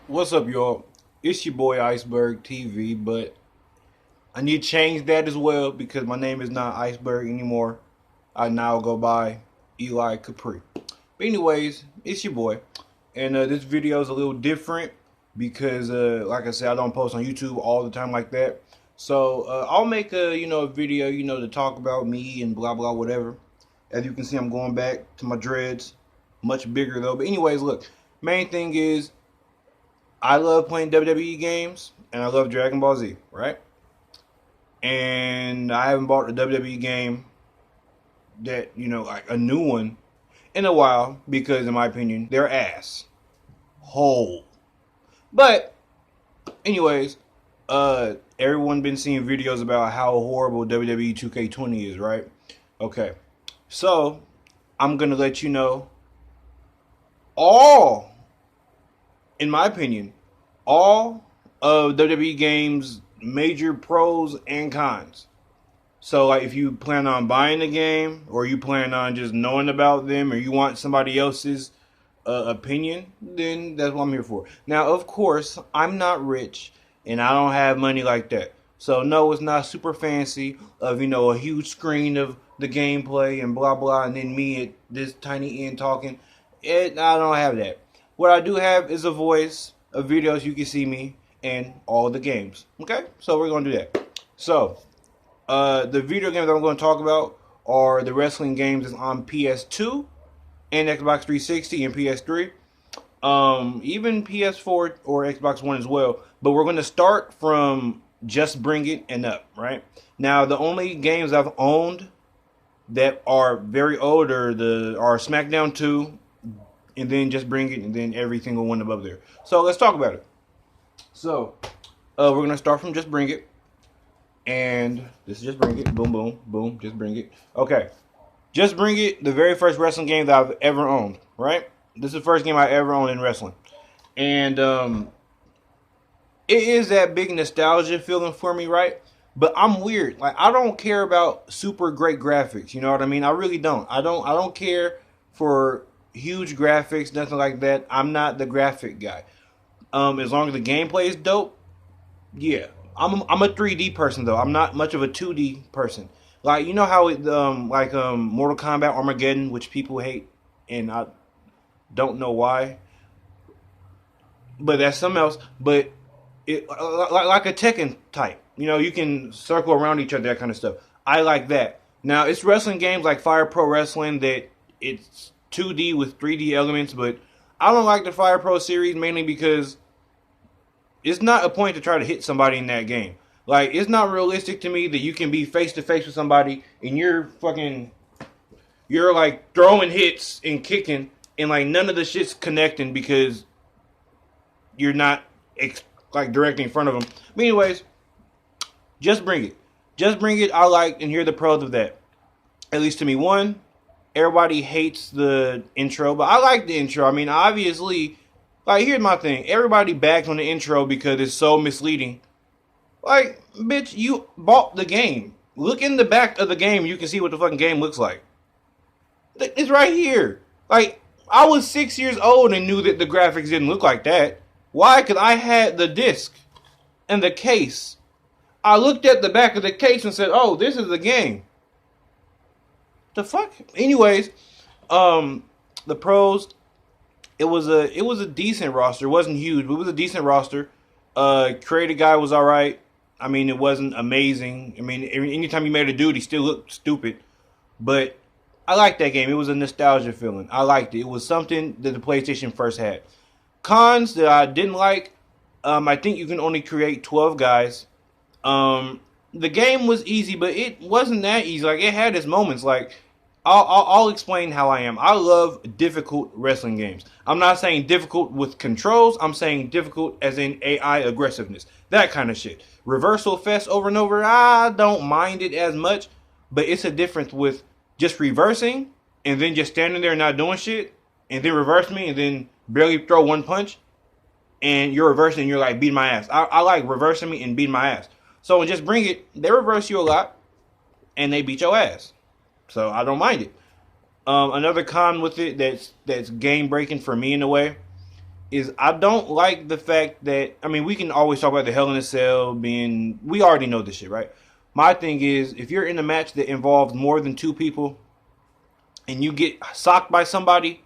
What's up, y'all? It's your boy Iceberg TV, but I need to change that as well because my name is not Iceberg anymore. I now go by Eli Capri. But anyways, it's your boy, and this video is a little different because, like I said, I don't post on YouTube all the time like that. So I'll make a video to talk about me and blah blah whatever. As you can see, I'm going back to my dreads, much bigger though. But anyways, look, main thing is I love playing WWE games and I love Dragon Ball Z, right? And I haven't bought a WWE game that, like a new one in a while because, in my opinion, they're ass. Whole. But, anyways, everyone been seeing videos about how horrible WWE 2k20 is, right? Okay. So, I'm going to let you know all, in my opinion, all of WWE games major pros and cons. So, like, if you plan on buying the game, or you plan on just knowing about them, or you want somebody else's opinion, then that's what I'm here for. Now, of course, I'm not rich, and I don't have money like that. So, no, it's not super fancy of, a huge screen of the gameplay and blah, blah, and then me at this tiny end talking. I don't have that. What I do have is a voice, of videos you can see me, and all the games. Okay? So, we're going to do that. So, the video games I'm going to talk about are the wrestling games that's on PS2 and Xbox 360 and PS3. Even PS4 or Xbox One as well. But we're going to start from Just Bring It and up, right? Now, the only games I've owned that are very old are Smackdown 2, and then Just Bring It, and then every single one above there. So, let's talk about it. So, we're going to start from Just Bring It. And this is Just Bring It. Boom, boom, boom. Just Bring It. Okay. Just Bring It, the very first wrestling game that I've ever owned, right? This is the first game I ever owned in wrestling. And it is that big nostalgia feeling for me, right? But I'm weird. Like, I don't care about super great graphics. You know what I mean? I really don't. I don't care for huge graphics, nothing like that. I'm not the graphic guy. As long as the gameplay is dope, yeah. I'm a 3D person though. I'm not much of a 2D person. Like, you know how it Mortal Kombat Armageddon, which people hate, and I don't know why, but that's something else. But it like a Tekken type. You can circle around each other, that kind of stuff. I like that. Now it's wrestling games like Fire Pro Wrestling that it's 2D with 3D elements, but I don't like the Fire Pro series mainly because it's not a point to try to hit somebody in that game. Like, it's not realistic to me that you can be face to face with somebody and you're like throwing hits and kicking and like none of the shit's connecting because you're not like directly in front of them. But anyways, Just Bring It. Just Bring It, I like, and here are the pros of that. At least to me. One, everybody hates the intro, but I like the intro. I mean, obviously, like, here's my thing. Everybody bags on the intro because it's so misleading. Like, bitch, you bought the game. Look in the back of the game, you can see what the fucking game looks like. It's right here. Like, I was 6 years old and knew that the graphics didn't look like that. Why? Because I had the disc and the case. I looked at the back of the case and said, oh, this is the game. The fuck? Anyways, the pros, it was a decent roster. It wasn't huge, but it was a decent roster. Creative guy was alright. I mean, it wasn't amazing. I mean, anytime you made a dude, he still looked stupid. But I liked that game. It was a nostalgia feeling. I liked it. It was something that the PlayStation first had. Cons that I didn't like, I think you can only create 12 guys. The game was easy, but it wasn't that easy. Like, it had its moments. Like, I'll explain how I am. I love difficult wrestling games. I'm not saying difficult with controls. I'm saying difficult as in AI aggressiveness. That kind of shit. Reversal fest over and over. I don't mind it as much. But it's a difference with just reversing and then just standing there and not doing shit. And then reverse me and then barely throw one punch. And you're reversing and you're like beating my ass. I like reversing me and beating my ass. So Just Bring It. They reverse you a lot. And they beat your ass. So I don't mind it. Another con with it that's game breaking for me in a way is I don't like the fact that, I mean, we can always talk about the Hell in a Cell being, we already know this shit, right? My thing is, if you're in a match that involves more than 2 people and you get socked by somebody,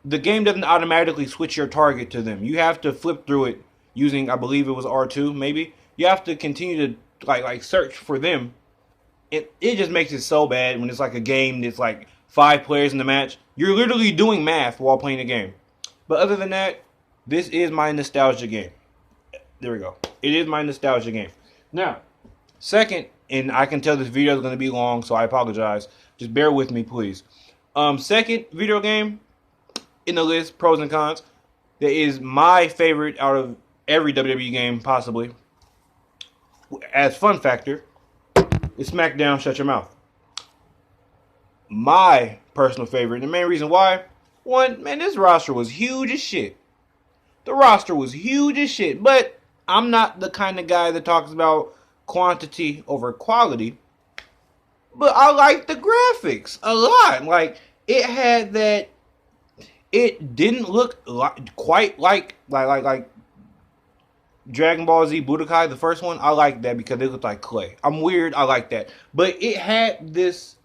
the game doesn't automatically switch your target to them. You have to flip through it using, I believe it was R2, maybe. You have to continue to like search for them. It just makes it so bad when it's like a game that's like 5 players in the match. You're literally doing math while playing the game. But other than that, this is my nostalgia game. There we go. It is my nostalgia game. Now, second, and I can tell this video is going to be long, so I apologize. Just bear with me, please. Second video game in the list, pros and cons, that is my favorite out of every WWE game, possibly, as fun factor, is Smackdown, Shut Your Mouth. My personal favorite, and the main reason why, one, man, this roster was huge as shit. The roster was huge as shit, but I'm not the kind of guy that talks about quantity over quality. But I like the graphics a lot. Like, it had that, it didn't look quite like Dragon Ball Z Budokai, the first one. I like that because it looked like clay. I'm weird, I like that. But it had this,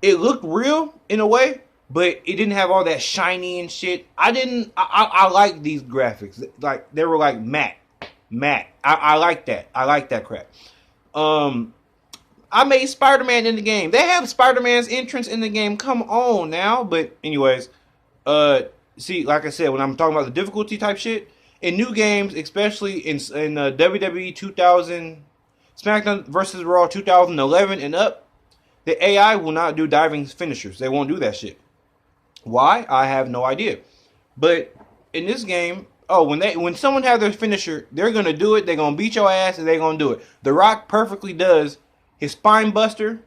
it looked real in a way, but it didn't have all that shiny and shit. I like these graphics. Like, they were like matte. I like that. I like that crap. I made Spider-Man in the game. They have Spider-Man's entrance in the game. Come on now. But anyways, see, like I said, when I'm talking about the difficulty type shit, in new games, especially in WWE 2000, SmackDown vs. Raw 2011 and up, the AI will not do diving finishers. They won't do that shit. Why? I have no idea. But in this game, when someone has their finisher, they're gonna do it. They're gonna beat your ass, and they're gonna do it. The Rock perfectly does his spine buster,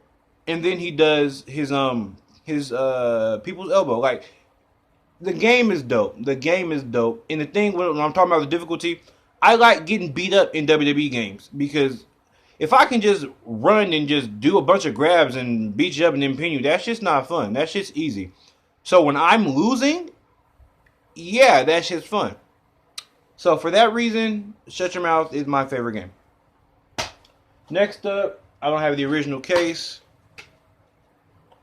and then he does his people's elbow. Like, the game is dope. The game is dope. And the thing when I'm talking about the difficulty, I like getting beat up in WWE games because if I can just run and just do a bunch of grabs and beat you up and then pin you, that's just not fun. That shit's easy. So when I'm losing, yeah, that shit's fun. So for that reason, Shut Your Mouth is my favorite game. Next up, I don't have the original case.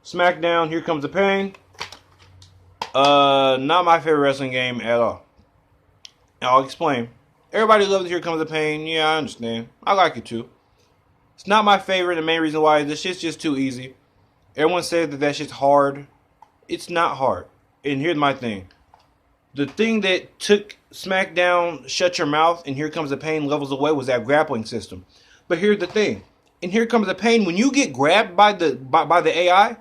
Smackdown, Here Comes the Pain. Not my favorite wrestling game at all. I'll explain. Everybody loves Here Comes the Pain. Yeah, I understand. I like it too. It's not my favorite. The main reason why is this shit's just too easy. Everyone says that shit's hard. It's not hard. And here's my thing. The thing that took Smackdown, Shut Your Mouth, and Here Comes the Pain levels away was that grappling system. But here's the thing. In Here Comes the Pain, when you get grabbed by the AI,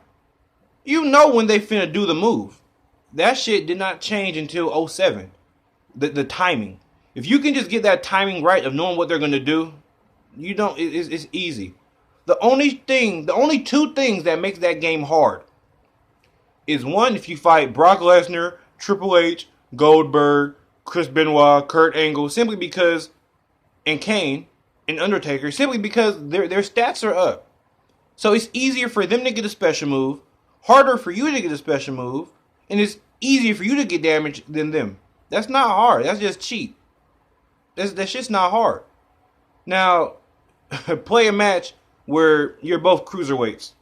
you know when they finna do the move. That shit did not change until 07. The timing. If you can just get that timing right of knowing what they're gonna do, you don't. It's easy. The only 2 things that makes that game hard is, one, if you fight Brock Lesnar, Triple H, Goldberg, Chris Benoit, Kurt Angle, simply because, and Kane, and Undertaker, simply because their stats are up. So it's easier for them to get a special move, harder for you to get a special move, and it's easier for you to get damage than them. That's not hard. That's just cheap. That's just not hard. Now, play a match where you're both cruiserweights.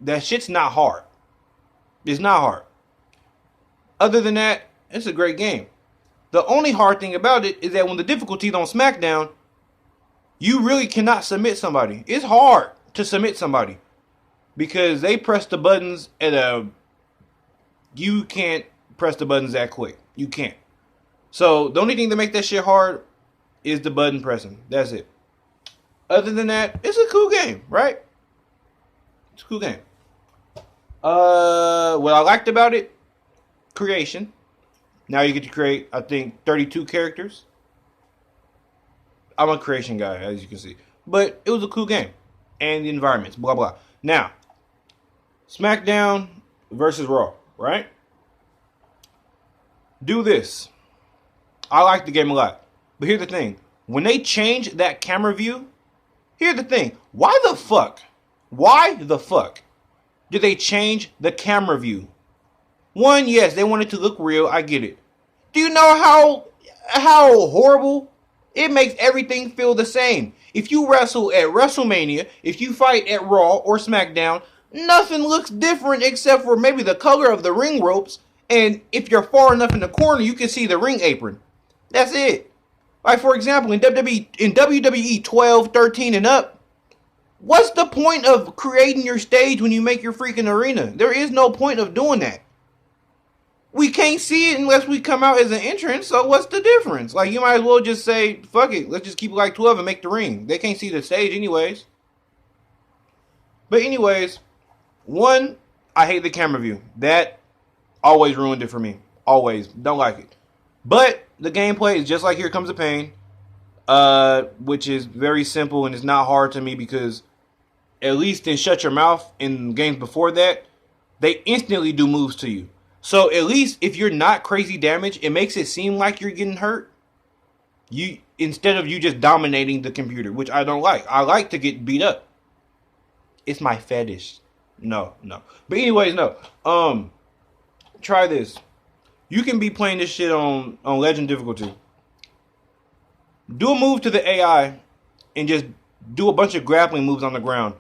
That shit's not hard. It's not hard. Other than that, it's a great game. The only hard thing about it is that when the difficulty is on SmackDown, you really cannot submit somebody. It's hard to submit somebody because they press the buttons you can't press the buttons that quick. You can't. So the only thing that makes that shit hard is the button pressing. That's it. Other than that, it's a cool game, right? It's a cool game. What I liked about it, creation. Now you get to create, I think, 32 characters. I'm a creation guy, as you can see. But it was a cool game. And the environments, blah, blah. Now, SmackDown versus Raw, right? Do this. I like the game a lot. But here's the thing. When they change that camera view, here's the thing. Why the fuck did they change the camera view? One, yes, they want it to look real. I get it. Do you know how horrible? It makes everything feel the same. If you wrestle at WrestleMania, if you fight at Raw or SmackDown, nothing looks different except for maybe the color of the ring ropes, and if you're far enough in the corner, you can see the ring apron. That's it. Like, for example, in WWE 12, 13, and up, what's the point of creating your stage when you make your freaking arena? There is no point of doing that. We can't see it unless we come out as an entrance, so what's the difference? Like, you might as well just say, fuck it, let's just keep it like 12 and make the ring. They can't see the stage anyways. But anyways, one, I hate the camera view. That always ruined it for me. Always. Don't like it. But the gameplay is just like Here Comes the Pain, which is very simple and it's not hard to me because at least in Shut Your Mouth in games before that, they instantly do moves to you. So at least if you're not crazy damage, it makes it seem like you're getting hurt. Instead of you just dominating the computer, which I don't like. I like to get beat up. It's my fetish. No. But anyways, no. Try this. You can be playing this shit on Legend difficulty. Do a move to the AI and just do a bunch of grappling moves on the ground.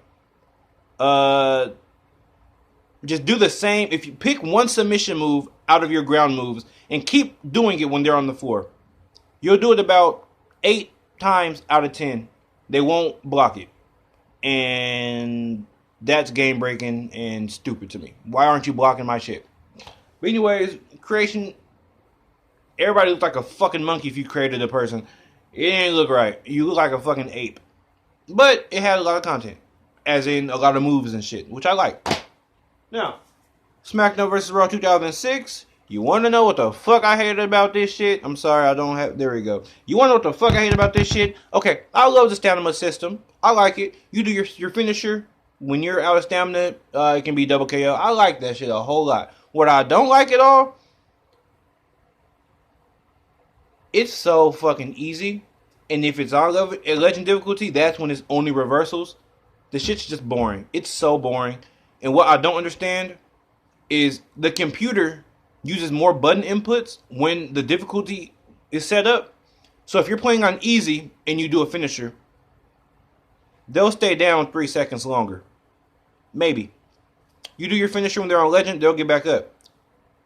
Just do the same. If you pick one submission move out of your ground moves and keep doing it when they're on the floor, you'll do it about 8 times out of 10. They won't block it. And that's game breaking and stupid to me. Why aren't you blocking my shit? But anyways, creation. Everybody looks like a fucking monkey if you created a person. It ain't look right. You look like a fucking ape. But it had a lot of content. As in a lot of moves and shit, which I like. Now, Smackdown vs. Raw 2006. You want to know what the fuck I hated about this shit? I'm sorry, I don't have... There we go. You want to know what the fuck I hate about this shit? Okay, I love the stamina system. I like it. You do your finisher. When you're out of stamina, it can be double KO. I like that shit a whole lot. What I don't like at all, it's so fucking easy. And if it's on Legend difficulty, that's when it's only reversals. The shit's just boring. It's so boring. And what I don't understand is the computer uses more button inputs when the difficulty is set up. So if you're playing on easy and you do a finisher, they'll stay down 3 seconds longer. Maybe. You do your finisher when they're on Legend, they'll get back up.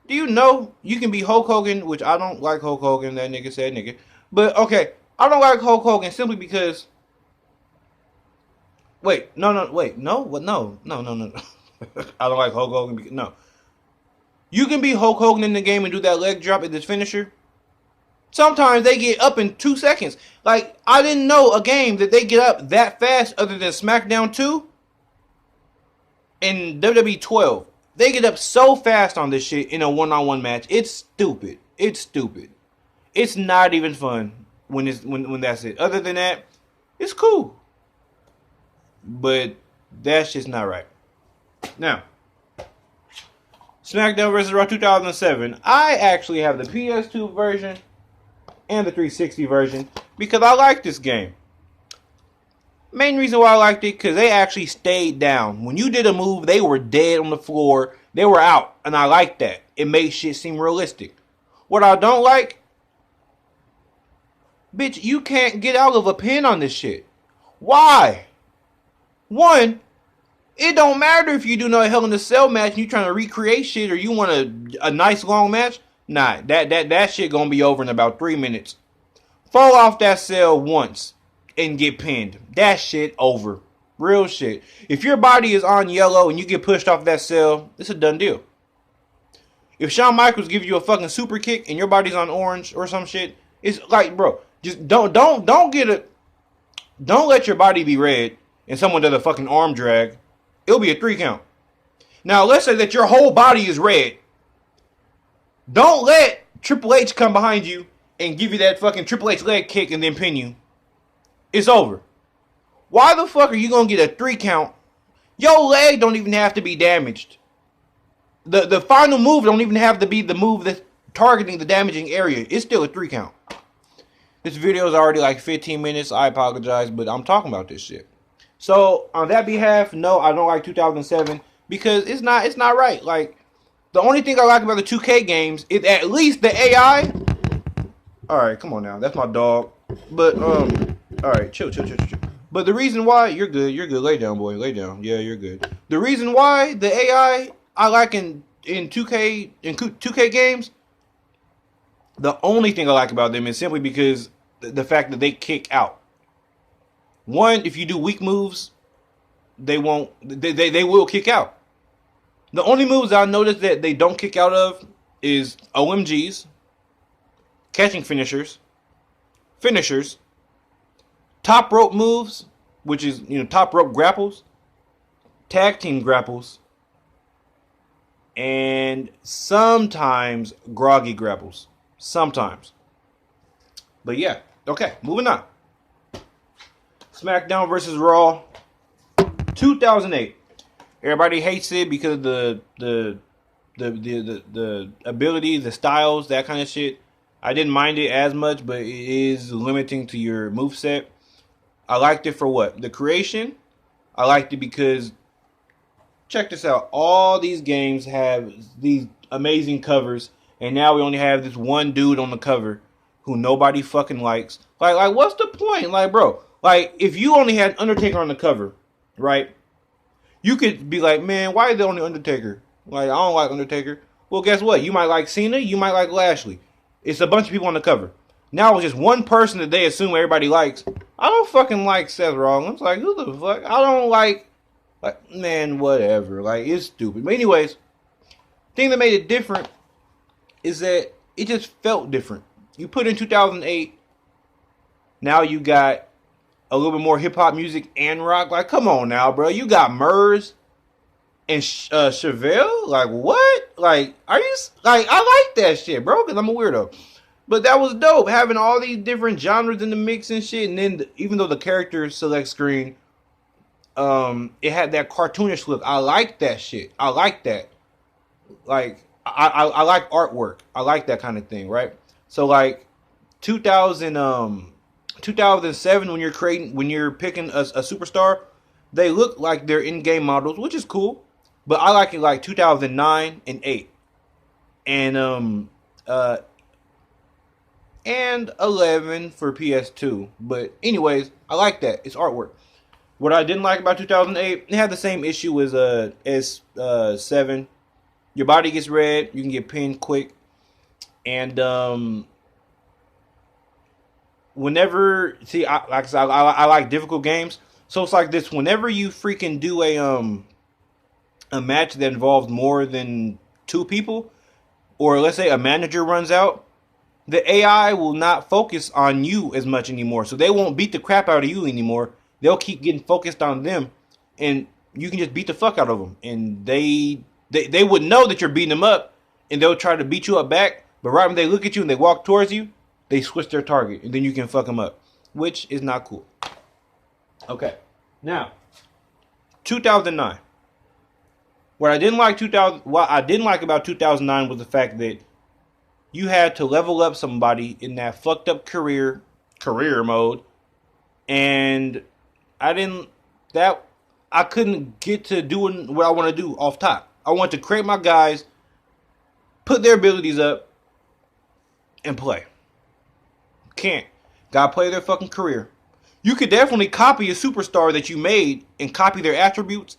Do you know you can be Hulk Hogan, which I don't like Hulk Hogan, that nigga said nigga. But okay, I don't like Hulk Hogan simply because... Wait. I don't like Hulk Hogan because... No. You can be Hulk Hogan in the game and do that leg drop at this finisher. Sometimes they get up in 2 seconds. Like, I didn't know a game that they get up that fast other than Smackdown 2 and WWE 12. They get up so fast on this shit in a one-on-one match. It's stupid. It's stupid. It's not even fun when that's it. Other than that, it's cool. But that's just not right. Now, Smackdown vs. Raw 2007. I actually have the PS2 version and the 360 version because I like this game. Main reason why I liked it, because they actually stayed down. When you did a move, they were dead on the floor. They were out, and I like that. It made shit seem realistic. What I don't like, bitch, you can't get out of a pin on this shit. Why? One, it don't matter if you do no Hell in a Cell match and you trying to recreate shit or you want a nice long match. Nah, that shit gonna be over in about 3 minutes. Fall off that cell once and get pinned. That shit over. Real shit. If your body is on yellow and you get pushed off that cell, it's a done deal. If Shawn Michaels gives you a fucking super kick and your body's on orange or some shit, it's like, bro, just don't let your body be red and someone does a fucking arm drag. It'll be a 3 count. Now, let's say that your whole body is red. Don't let Triple H come behind you and give you that fucking Triple H leg kick and then pin you. It's over. Why the fuck are you going to get a 3 count? Your leg don't even have to be damaged. The final move don't even have to be the move that's targeting the damaging area. It's still a 3 count. This video is already like 15 minutes. I apologize, but I'm talking about this shit. So, on that behalf, no, I don't like 2007 because it's not right. Like, the only thing I like about the 2K games is at least the AI All right, come on now. That's my dog. But all right, chill. But the reason why you're good. Lay down, boy. Lay down. Yeah, you're good. The reason why the AI I like in 2K games, the only thing I like about them is simply because the fact that they kick out. One, if you do weak moves, they won't. They will kick out. The only moves I noticed that they don't kick out of is OMGs, catching finishers, top rope moves, which is top rope grapples, tag team grapples, and sometimes groggy grapples. Sometimes. But yeah, okay, moving on. Smackdown versus Raw 2008. Everybody hates it because of the abilities, the styles, that kind of shit. I didn't mind it as much, but it is limiting to your moveset. I liked it for what? The creation. I liked it because, check this out. All these games have these amazing covers, and now we only have this one dude on the cover who nobody fucking likes. Like what's the point? Like, bro, like, if you only had Undertaker on the cover, right? You could be like, man, why is there only Undertaker? Like, I don't like Undertaker. Well, guess what? You might like Cena. You might like Lashley. It's a bunch of people on the cover. Now it's just one person that they assume everybody likes. I don't fucking like Seth Rollins. Like, who the fuck? I don't like, man, whatever. Like, it's stupid. But anyways, thing that made it different is that it just felt different. You put in 2008. Now you got a little bit more hip-hop music and rock. Like, come on now, bro. You got Murs and Chevelle. Like, what? Like, are you... Like, I like that shit, bro, because I'm a weirdo. But that was dope, having all these different genres in the mix and shit. And then, even though the character select screen, it had that cartoonish look. I like that shit. I like that. Like, I like artwork. I like that kind of thing, right? So, like, 2007, when you're picking a superstar, they look like they're in-game models, which is cool. But I like it like 2009 and 8, and 11 for PS2. But anyways, I like that. It's artwork. What I didn't like about 2008, it had the same issue as S7. Your body gets red, you can get pinned quick, and whenever, see, I like difficult games, so it's like this. Whenever you freaking do a match that involves more than 2 people, or let's say a manager runs out, the AI will not focus on you as much anymore. So they won't beat the crap out of you anymore. They'll keep getting focused on them, and you can just beat the fuck out of them. And they would know that you're beating them up, and they'll try to beat you up back. But right when they look at you and they walk towards you, they switch their target, and then you can fuck them up, which is not cool. Okay, now 2009. What I didn't like about 2009 was the fact that you had to level up somebody in that fucked up career mode, and I couldn't get to doing what I want to do off top. I want to create my guys, put their abilities up, and play. Can't. Gotta play their fucking career. You could definitely copy a superstar that you made and copy their attributes,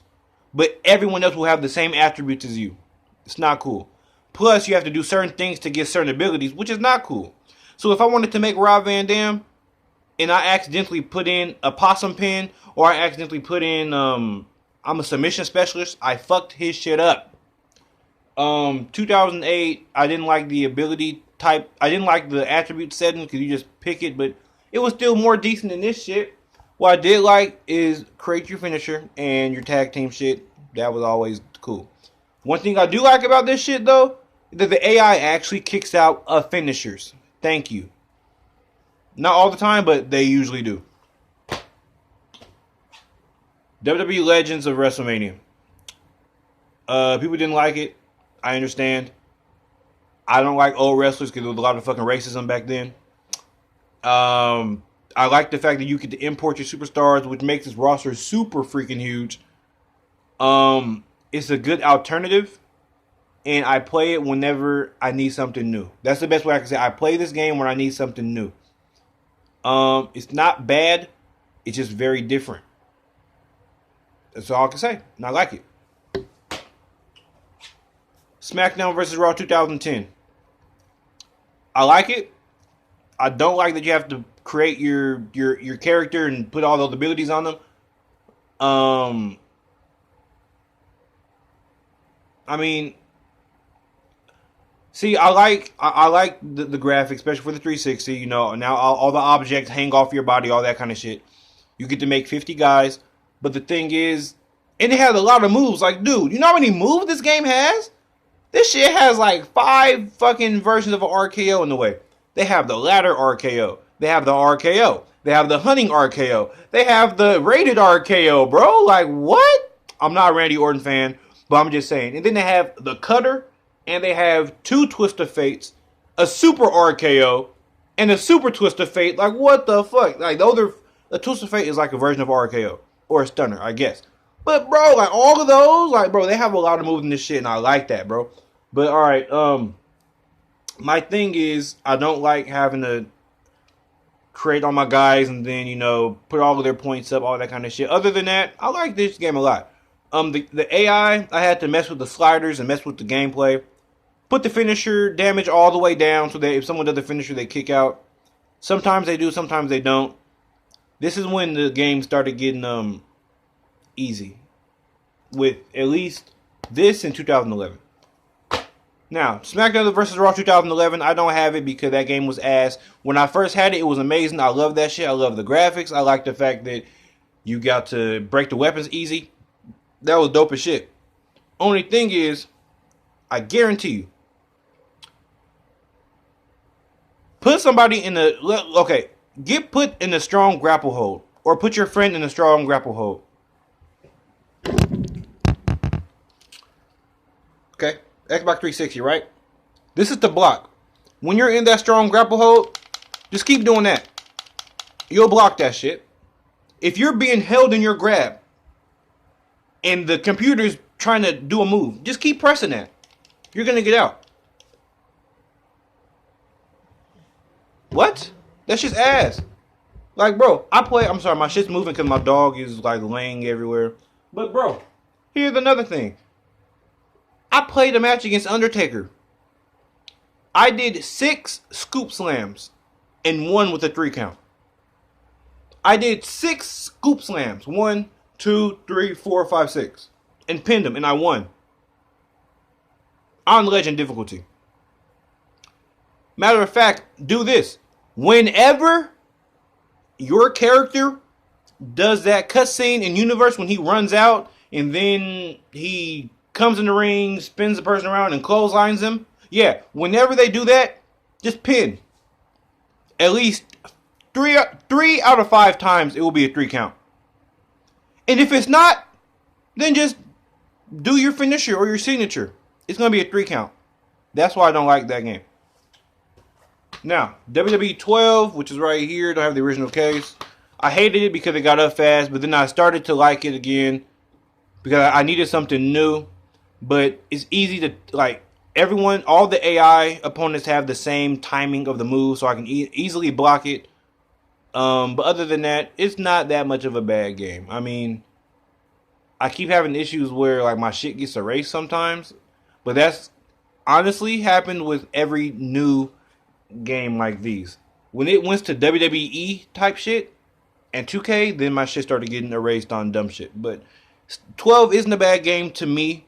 but everyone else will have the same attributes as you. It's not cool. Plus, you have to do certain things to get certain abilities, which is not cool. So if I wanted to make Rob Van Dam, and I accidentally put in a possum pin, or I accidentally put in, I'm a submission specialist, I fucked his shit up. 2008, I didn't like the ability type. I didn't like the attribute setting because you just pick it, but it was still more decent than this shit. What I did like is create your finisher and your tag team shit. That was always cool. One thing I do like about this shit, though, is that the AI actually kicks out finishers. Thank you. Not all the time, but they usually do. WWE Legends of WrestleMania. People didn't like it. I understand. I don't like old wrestlers because there was a lot of fucking racism back then. I like the fact that you get to import your superstars, which makes this roster super freaking huge. It's a good alternative. and I play it whenever I need something new. That's the best way I can say. I play this game when I need something new. It's not bad. It's just very different. That's all I can say. And I like it. Smackdown versus Raw 2010. I like it. I don't like that you have to create your character and put all those abilities on them. I mean, see, I like the graphics, especially for the 360. You know, now all the objects hang off your body, all that kind of shit. You get to make 50 guys, but the thing is, and it has a lot of moves. Like, dude, you know how many moves this game has? This shit has like 5 fucking versions of an RKO in the way. They have the ladder RKO. They have the RKO. They have the hunting RKO. They have the rated RKO, bro. Like, what? I'm not a Randy Orton fan, but I'm just saying. And then they have the cutter, and they have 2 Twist of Fates, a super RKO, and a super Twist of Fate. Like, what the fuck? Like, a Twist of Fate is like a version of RKO. Or a stunner, I guess. But, bro, like, all of those, like, bro, they have a lot of moves in this shit, and I like that, bro. But, alright, my thing is, I don't like having to create all my guys and then, you know, put all of their points up, all that kind of shit. Other than that, I like this game a lot. The AI, I had to mess with the sliders and mess with the gameplay. Put the finisher damage all the way down so that if someone does the finisher, they kick out. Sometimes they do, sometimes they don't. This is when the game started getting easy. With at least this in 2011. Now, SmackDown vs. Raw 2011, I don't have it because that game was ass. When I first had it, it was amazing. I love that shit. I love the graphics. I like the fact that you got to break the weapons easy. That was dope as shit. Only thing is, I guarantee you, put somebody in the... Okay, get put in a strong grapple hold. Or put your friend in a strong grapple hold. Okay? Xbox 360, right? This is the block. When you're in that strong grapple hold, just keep doing that. You'll block that shit. If you're being held in your grab and the computer's trying to do a move, just keep pressing that. You're gonna get out. What? That's just ass. Like, bro, I'm sorry, my shit's moving because my dog is like laying everywhere. But, bro, here's another thing. I played a match against Undertaker. I did 6 scoop slams and 1 with a 3 count. I did 6 scoop slams. 1, 2, 3, 4, 5, 6. And pinned him, and I won. On legend difficulty. Matter of fact, do this. Whenever your character does that cutscene in Universe when he runs out and then he comes in the ring, spins the person around, and clotheslines them. Yeah, whenever they do that, just pin. At least 3 out of 5 times, it will be a 3 count. And if it's not, then just do your finisher or your signature. It's going to be a 3 count. That's why I don't like that game. Now, WWE 12, which is right here. Don't have the original case. I hated it because it got up fast, but then I started to like it again because I needed something new. But it's easy to, like, all the AI opponents have the same timing of the move, so I can easily block it. But other than that, it's not that much of a bad game. I mean, I keep having issues where, like, my shit gets erased sometimes. But that's honestly happened with every new game like these. When it went to WWE type shit and 2K, then my shit started getting erased on dumb shit. But 12 isn't a bad game to me.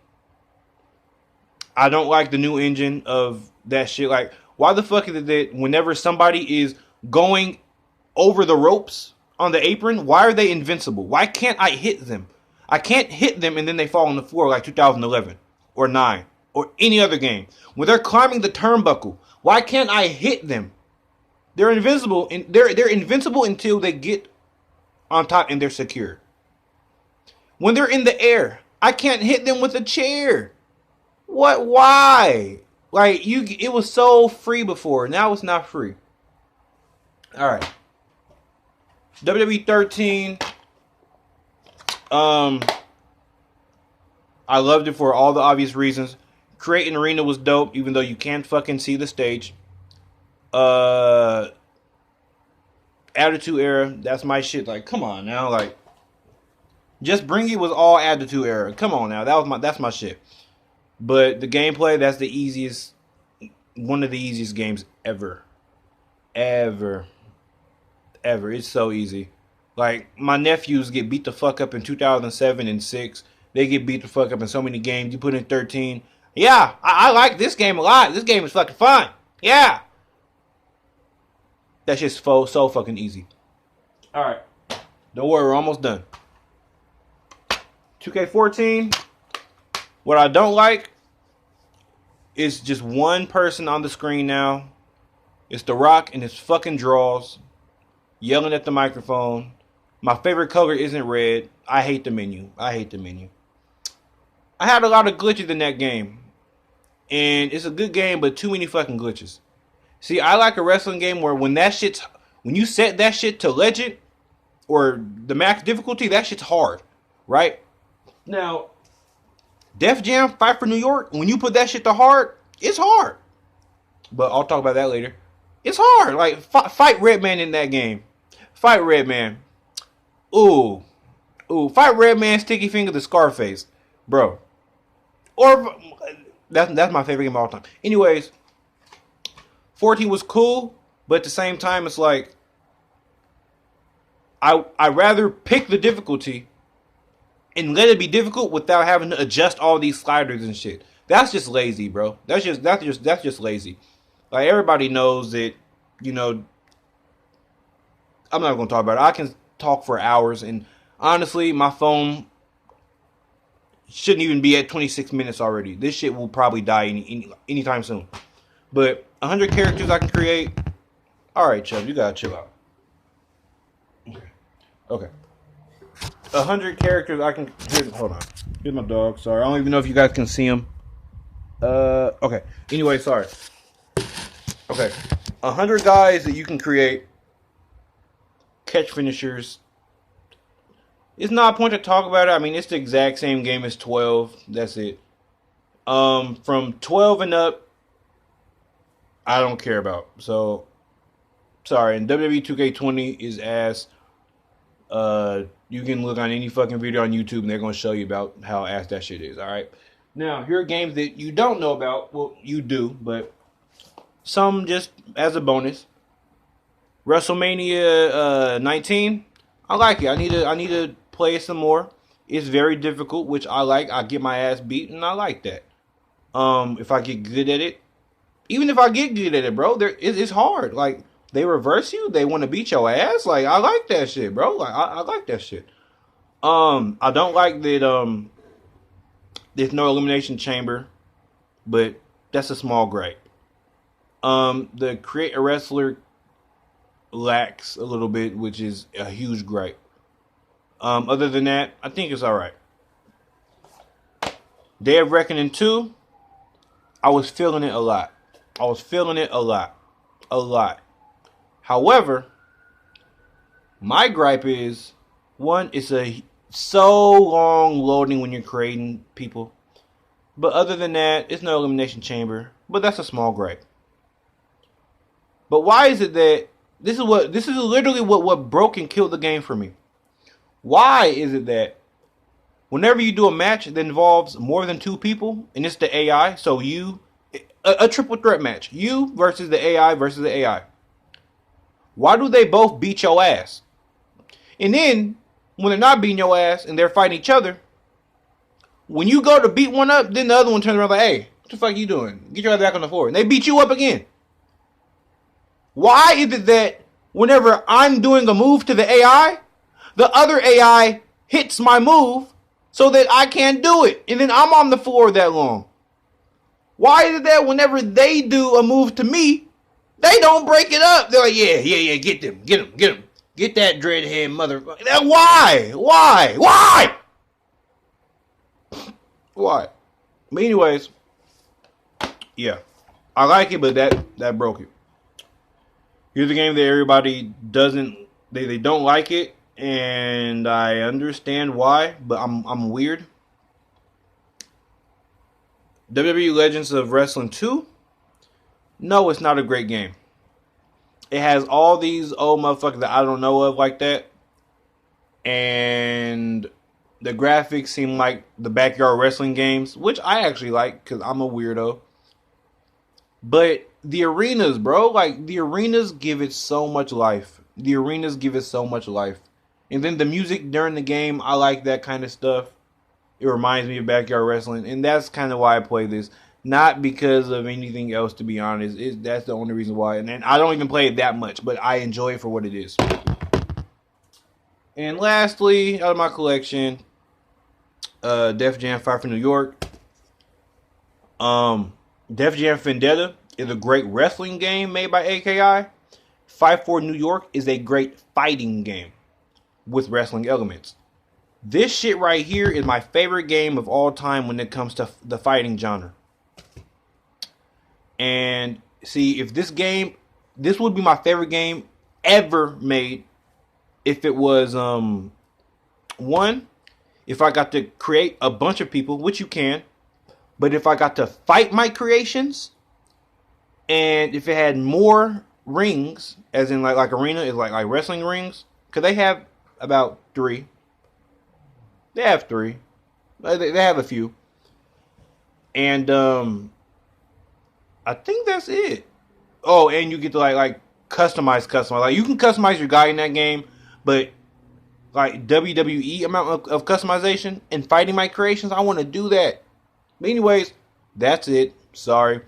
I don't like the new engine of that shit. Like, why the fuck is it that whenever somebody is going over the ropes on the apron, why are they invincible? Why can't I hit them? I can't hit them and then they fall on the floor like 2011 or 9 or any other game. When they're climbing the turnbuckle, why can't I hit them? They're invincible, and they're invincible until they get on top and they're secure. When they're in the air, I can't hit them with a chair. What? Why? Like, it was so free before. Now it's not free. All right. WWE 13. I loved it for all the obvious reasons. Creating arena was dope, even though you can't fucking see the stage. Attitude Era, that's my shit. Like, come on now, like, Just Bring It was all Attitude Era. Come on now, that's my shit. But the gameplay, that's the easiest, one of the easiest games ever, ever. It's so easy. Like, my nephews get beat the fuck up in 2007 and 6. They get beat the fuck up in so many games. You put in 13. Yeah, I like this game a lot. This game is fucking fun. Yeah. That's just so fucking easy. Alright. Don't worry, we're almost done. 2K14. What I don't like is just one person on the screen now. It's The Rock and his fucking draws. Yelling at the microphone. My favorite color isn't red. I hate the menu. I had a lot of glitches in that game. And it's a good game, but too many fucking glitches. See, I like a wrestling game where when you set that shit to legend or the max difficulty, that shit's hard. Right? Now, Def Jam Fight for New York, when you put that shit to hard, it's hard. But I'll talk about that later. It's hard. Like, fight Redman in that game. Fight Redman. Ooh. Fight Redman, Sticky Finger, the Scarface. Bro. Or, that's my favorite game of all time. Anyways, 14 was cool, but at the same time, it's like, I'd rather pick the difficulty and let it be difficult without having to adjust all these sliders and shit. That's just lazy, bro. That's just lazy. Like, everybody knows that, you know, I'm not going to talk about it. I can talk for hours, and honestly, my phone shouldn't even be at 26 minutes already. This shit will probably die anytime soon. But 100 characters I can create. Alright, Chubb, you gotta chill out. Okay. 100 characters I can... hold on. Here's my dog. Sorry, I don't even know if you guys can see him. Okay. Anyway, sorry. Okay. 100 guys that you can create. Catch finishers. It's not a point to talk about it. I mean, it's the exact same game as 12. That's it. From 12 and up, I don't care about. So, sorry. And Wwe 2k20 is ass. You can look on any fucking video on YouTube and they're going to show you about how ass that shit is. Alright. Now, here are games that you don't know about. Well, you do, but some just as a bonus. WrestleMania 19. I like it. I need to play it some more. It's very difficult, which I like. I get my ass beat, and I like that. If I get good at it, even if I get good at it, bro, it's hard. Like, they reverse you. They want to beat your ass. Like, I like that shit, bro. Like, I like that shit. I don't like that. There's no elimination chamber, but that's a small gripe. The create a wrestler lacks a little bit, which is a huge gripe. Other than that, I think it's alright. Day of Reckoning 2, I was feeling it a lot. A lot. However, my gripe is, one, it's so long loading when you're creating people. But other than that, it's no elimination chamber. But that's a small gripe. But why is it that this is literally what broke and killed the game for me? Why is it that whenever you do a match that involves more than 2 people, and it's the AI, so a triple threat match, you versus the AI versus the AI, why do they both beat your ass? And then, when they're not beating your ass and they're fighting each other, when you go to beat one up, then the other one turns around like, hey, what the fuck are you doing? Get your ass back on the floor. And they beat you up again. Why is it that whenever I'm doing a move to the AI, the other AI hits my move so that I can't do it, and then I'm on the floor that long? Why is it that whenever they do a move to me, they don't break it up? They're like, yeah, get them. Get that dreadhead motherfucker. Why? But anyways, yeah. I like it, but that broke it. Here's a game that everybody they don't like it, and I understand why, but I'm weird. WWE Legends of Wrestling 2, no, it's not a great game. It has all these old motherfuckers that I don't know of like that. And the graphics seem like the backyard wrestling games, which I actually like because I'm a weirdo. But the arenas, bro, like the arenas give it so much life. The arenas give it so much life. And then the music during the game, I like that kind of stuff. It reminds me of backyard wrestling. And that's kind of why I play this. Not because of anything else, to be honest. That's the only reason why. And I don't even play it that much, but I enjoy it for what it is. And lastly, out of my collection, Def Jam Fight for New York. Def Jam Vendetta is a great wrestling game made by AKI. Fight for New York is a great fighting game with wrestling elements. This shit right here is my favorite game of all time when it comes to the fighting genre. And see, if this would be my favorite game ever made if it was, one, if I got to create a bunch of people, which you can, but if I got to fight my creations, and if it had more rings, as in like arena is like wrestling rings, because they have about 3. They have 3. They have a few. And I think that's it. Oh, and you get to like customize. Like you can customize your guy in that game, but like WWE amount of customization and fighting my creations, I want to do that. But anyways, that's it. Sorry.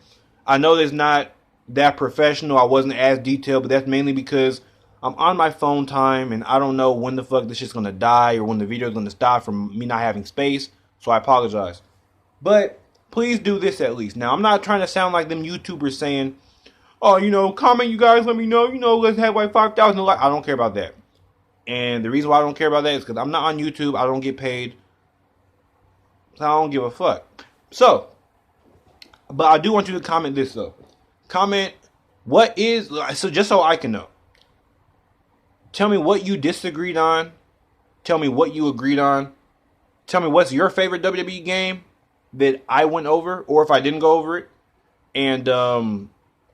I know it's not that professional. I wasn't as detailed, but that's mainly because I'm on my phone time and I don't know when the fuck this shit's going to die or when the video is going to stop from me not having space. So I apologize. But please do this at least. Now, I'm not trying to sound like them YouTubers saying, oh, comment, you guys, let me know, let's have like 5,000 likes. I don't care about that. And the reason why I don't care about that is because I'm not on YouTube. I don't get paid. So I don't give a fuck. So, but I do want you to comment this though. Comment so just so I can know. Tell me what you disagreed on. Tell me what you agreed on. Tell me what's your favorite WWE game that I went over, or if I didn't go over it. And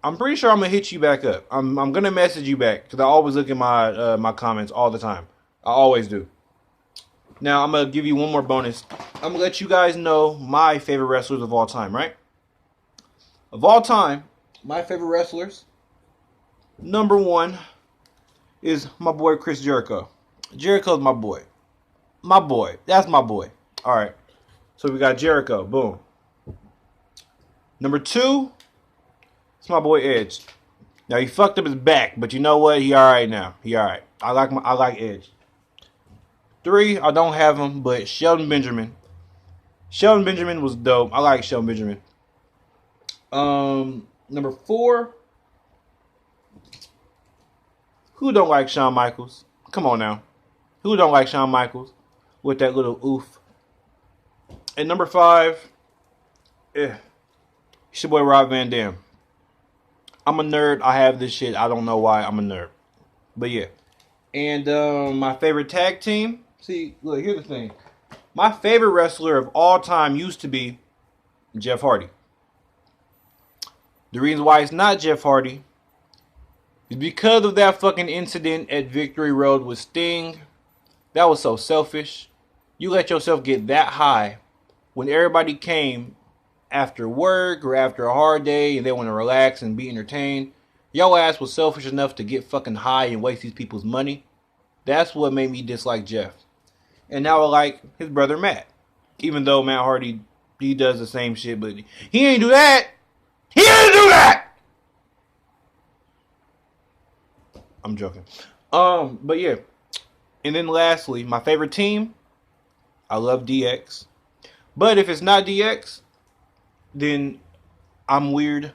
I'm pretty sure I'm gonna hit you back up. I'm gonna message you back because I always look at my my comments all the time. I always do. Now I'm gonna give you one more bonus. I'm gonna let you guys know my favorite wrestlers of all time, right? Of all time, my favorite wrestlers. Number 1 is my boy Chris Jericho. Jericho's my boy. My boy. That's my boy. All right. So we got Jericho. Boom. Number 2. It's my boy Edge. Now he fucked up his back, but you know what? He alright now. He alright. I like Edge. 3, I don't have him, but Shelton Benjamin. Shelton Benjamin was dope. I like Shelton Benjamin. Number 4. Who don't like Shawn Michaels? Come on now. Who don't like Shawn Michaels with that little oof? And number 5, it's your boy Rob Van Dam. I'm a nerd. I have this shit. I don't know why. I'm a nerd. But yeah. And my favorite tag team. See, look, here's the thing. My favorite wrestler of all time used to be Jeff Hardy. The reason why it's not Jeff Hardy is because of that fucking incident at Victory Road with Sting. That was so selfish. You let yourself get that high when everybody came after work or after a hard day and they want to relax and be entertained. Your ass was selfish enough to get fucking high and waste these people's money. That's what made me dislike Jeff. And now I like his brother Matt. Even though Matt Hardy, he does the same shit, but he ain't do that. He ain't do that! I'm joking. But yeah. And then lastly, my favorite team, I love DX. But if it's not DX, then I'm weird.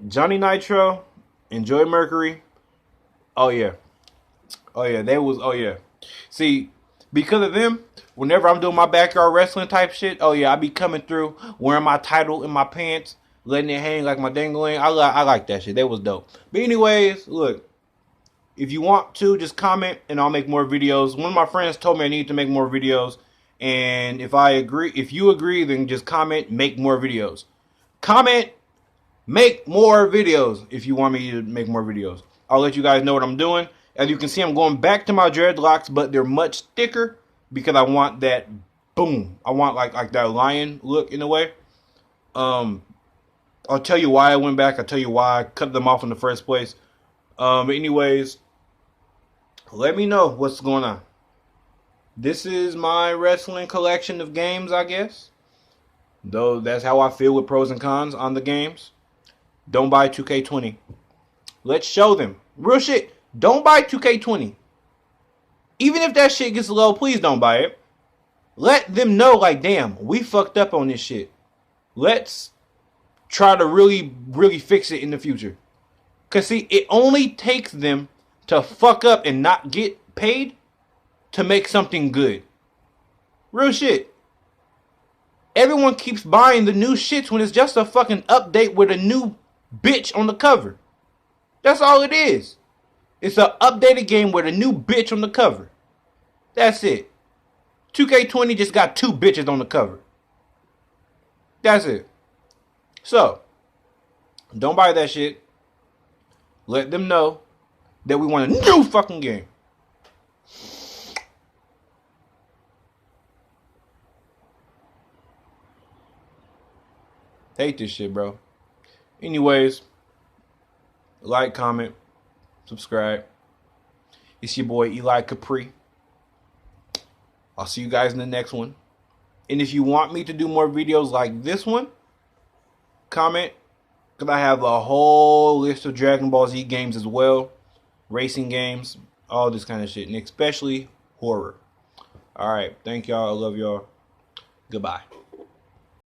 Johnny Nitro and Joey Mercury. Oh yeah. See, because of them, whenever I'm doing my backyard wrestling type shit, oh yeah, I be coming through wearing my title in my pants, letting it hang like my dangling. I like that shit. That was dope. But anyways, look. If you want to, just comment and I'll make more videos. One of my friends told me I need to make more videos. And if you agree, then just comment, make more videos. Comment, make more videos if you want me to make more videos. I'll let you guys know what I'm doing. As you can see, I'm going back to my dreadlocks, but they're much thicker because I want that boom. I want like that lion look in a way. I'll tell you why I went back. I'll tell you why I cut them off in the first place. Anyways, let me know what's going on. This is my wrestling collection of games, I guess. Though that's how I feel with pros and cons on the games. Don't buy 2K20. Let's show them. Real shit. Don't buy 2K20. Even if that shit gets low, please don't buy it. Let them know, like, damn, we fucked up on this shit. Let's try to really, really fix it in the future. Because, see, it only takes them to fuck up and not get paid to make something good. Real shit. Everyone keeps buying the new shits when it's just a fucking update with a new bitch on the cover. That's all it is. It's an updated game with a new bitch on the cover. That's it. 2K20 just got 2 bitches on the cover. That's it. So, don't buy that shit. Let them know that we want a new fucking game. Hate this shit, bro. Anyways, like, comment, subscribe. It's your boy Eli Capri. I'll see you guys in the next one. And if you want me to do more videos like this one, comment. Because I have a whole list of Dragon Ball Z games as well. Racing games. All this kind of shit. And especially horror. Alright. Thank y'all. I love y'all. Goodbye.